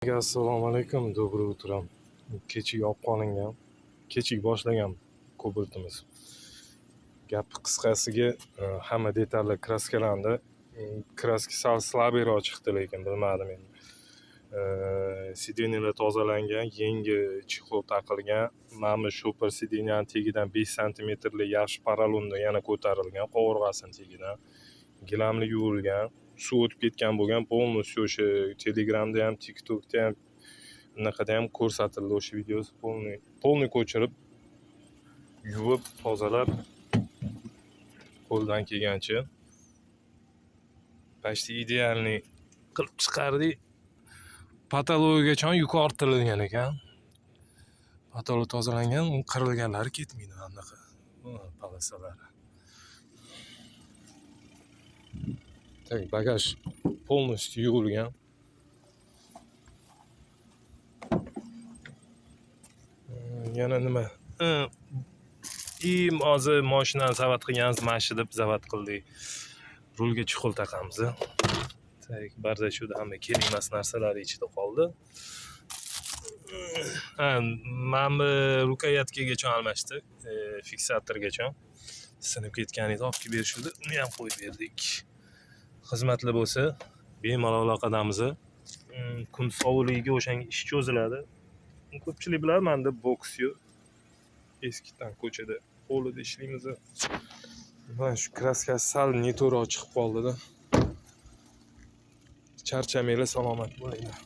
Assalomu alaykum, доброе утро. Kechik olib qolingan, kechik boshlagan kobaltimiz. Gap qisqasiga hamma detallar kraskalandi. Kraska sal slabiyroq chiqdi, lekin bilmadim endi. Sideniyalar tozalangan, yangi chexol taqilgan. Mana shopir sideniyaning tagidan 5 santimetrlik yaxshi porolonda yana ko'tarilgan, qovurg'asining tagidan. Gilamli yuvilgan, suv o'tib ketgan bo'lgan, polностью o'sha Telegramda ham, TikTokda ham bunaqada ham ko'rsatildi o'sha videosi. Polniy ko'chirib, yuvib, tozalab, qo'ldan kelgancha почти idealniy qilib chiqardik. Patologiyacha yuki orttirilgan ekan. Patolo tozalangan, qirilganlari ketmaydi anaqa. Palasalari. Так, bagaj полностью yuvilgan. Yana nima? Hozir mashinani zavat qilganmiz, mana shu deb zavat qildik. Rulga chexol taqamiz. Tak, bardashuda hamma kerak emas narsalar ichida qoldi. Mana bu rukayatgacha almashdik, fiksatorgacha. Sinib ketgan edi, olib kelib berishdi. Uni ham qo'yib berdik. Xizmatli bo'lsa, bemalol aloqadamiz. Kun sovuqligiga o'shanga ish cho'ziladi. Ko'pchilik bilar, menda boks yo'q. Eskidan ko'chada qo'lida ishlaymiz. Mana shu kraskasi sal neto'g'ri chiqib qoldi-da. Charchamanglar, salomat bo'linglar.